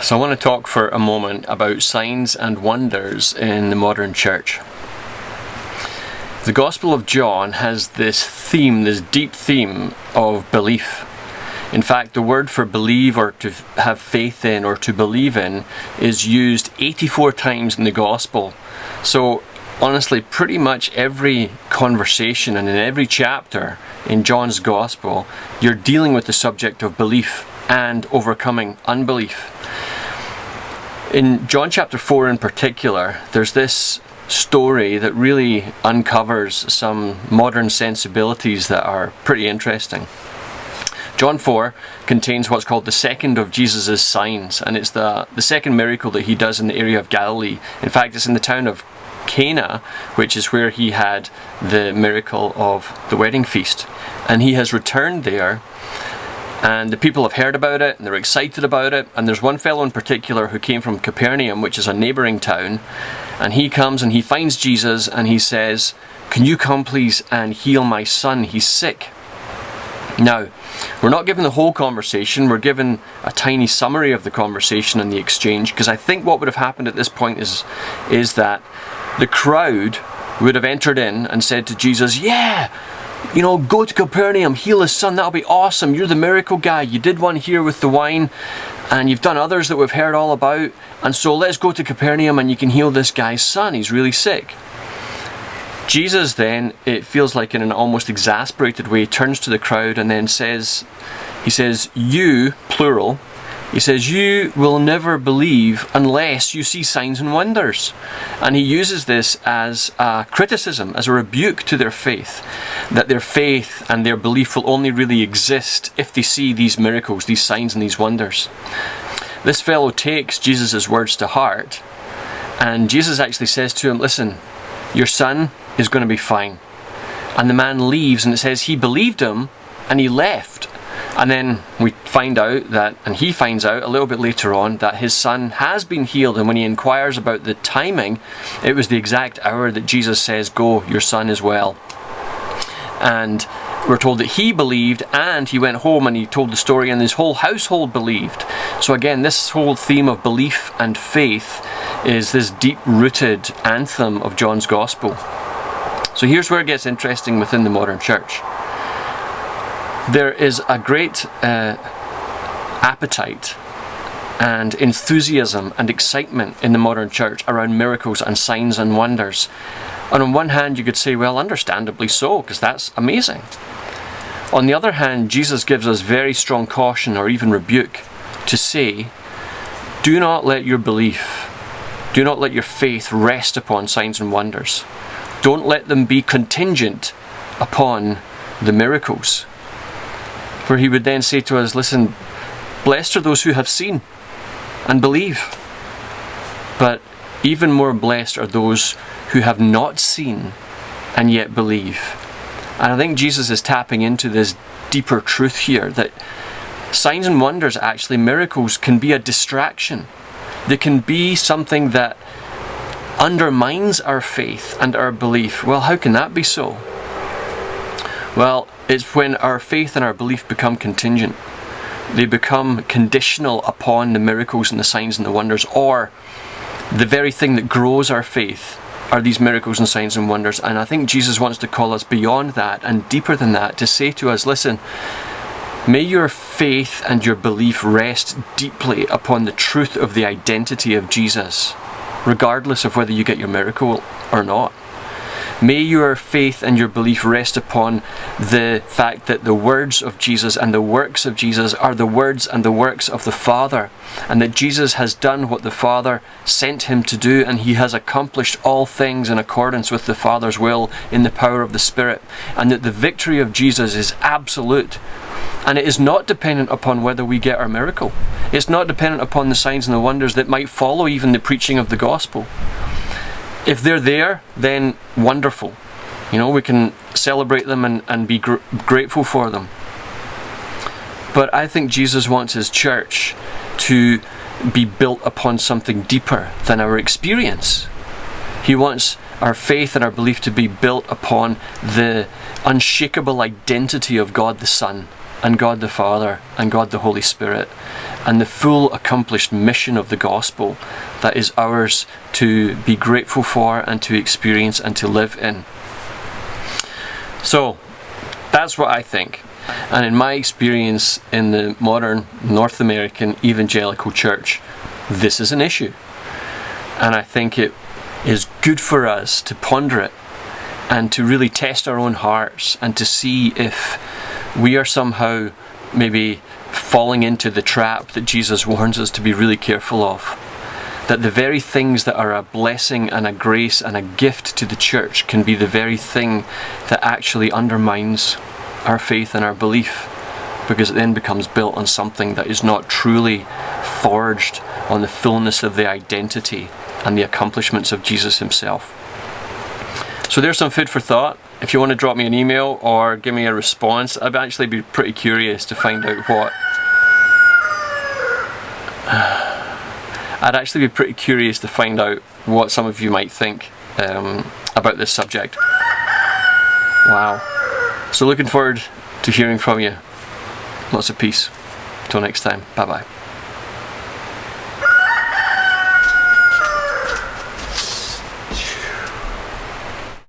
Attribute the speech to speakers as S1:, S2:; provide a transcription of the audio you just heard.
S1: So I want to talk for a moment about signs and wonders in the modern church. The Gospel of John has this theme, this deep theme of belief. In fact, the word for believe or to have faith in or to believe in is used 84 times in the Gospel. So honestly, pretty much every conversation and in every chapter in John's Gospel, you're dealing with the subject of belief and overcoming unbelief. In John chapter 4 in particular, there's this story that really uncovers some modern sensibilities that are pretty interesting. John 4 contains what's called the second of Jesus' signs, and it's the second miracle that he does in the area of Galilee. In fact, it's in the town of Cana, which is where he had the miracle of the wedding feast. And he has returned there, and the people have heard about it and they're excited about it. And there's one fellow in particular who came from Capernaum, which is a neighbouring town, and he comes and he finds Jesus and he says, "Can you come please and heal my son? He's sick." Now, we're not given the whole conversation, we're given a tiny summary of the conversation and the exchange, because I think what would have happened at this point is that the crowd would have entered in and said to Jesus, "Yeah, go to Capernaum, heal his son, that'll be awesome. You're the miracle guy. You did one here with the wine, and you've done others that we've heard all about. And so let's go to Capernaum and you can heal this guy's son. He's really sick." Jesus then, it feels like in an almost exasperated way, turns to the crowd and then says, "You," plural, he says, "you will never believe unless you see signs and wonders." And he uses this as a criticism, as a rebuke to their faith, that their faith and their belief will only really exist if they see these miracles, these signs and these wonders. This fellow takes Jesus' words to heart, and Jesus actually says to him, "Listen, your son is going to be fine." And the man leaves, and it says he believed him and he left. And then we find out that, and he finds out a little bit later on, that his son has been healed. And when he inquires about the timing, it was the exact hour that Jesus says, "Go, your son is well." And we're told that he believed, and he went home and he told the story, and his whole household believed. So again, this whole theme of belief and faith is this deep-rooted anthem of John's Gospel. So here's where it gets interesting within the modern church. There is a great appetite and enthusiasm and excitement in the modern church around miracles and signs and wonders. And on one hand, you could say, well, understandably so, because that's amazing. On the other hand, Jesus gives us very strong caution or even rebuke to say, do not let your belief, do not let your faith rest upon signs and wonders. Don't let them be contingent upon the miracles. For he would then say to us, listen, blessed are those who have seen and believe. But even more blessed are those who have not seen and yet believe. And I think Jesus is tapping into this deeper truth here, that signs and wonders, actually miracles, can be a distraction. They can be something that undermines our faith and our belief. Well, how can that be so? Well, it's when our faith and our belief become contingent. They become conditional upon the miracles and the signs and the wonders, or the very thing that grows our faith are these miracles and signs and wonders. And I think Jesus wants to call us beyond that and deeper than that, to say to us, listen, may your faith and your belief rest deeply upon the truth of the identity of Jesus, regardless of whether you get your miracle or not. May your faith and your belief rest upon the fact that the words of Jesus and the works of Jesus are the words and the works of the Father, and that Jesus has done what the Father sent him to do, and he has accomplished all things in accordance with the Father's will in the power of the Spirit, and that the victory of Jesus is absolute. And it is not dependent upon whether we get our miracle. It's not dependent upon the signs and the wonders that might follow even the preaching of the gospel. If they're there, then wonderful. We can celebrate them and be grateful for them. But I think Jesus wants his church to be built upon something deeper than our experience. He wants our faith and our belief to be built upon the unshakable identity of God the Son, and God the Father and God the Holy Spirit, and the full accomplished mission of the gospel that is ours to be grateful for and to experience and to live in. So that's what I think. And in my experience in the modern North American evangelical church, this is an issue. And I think it is good for us to ponder it and to really test our own hearts and to see if we are somehow maybe falling into the trap that Jesus warns us to be really careful of. That the very things that are a blessing and a grace and a gift to the church can be the very thing that actually undermines our faith and our belief, because it then becomes built on something that is not truly forged on the fullness of the identity and the accomplishments of Jesus himself. So there's some food for thought. If you want to drop me an email or give me a response, I'd actually be pretty curious to find out what some of you might think about this subject. Wow. So looking forward to hearing from you. Lots of peace. Till next time. Bye bye.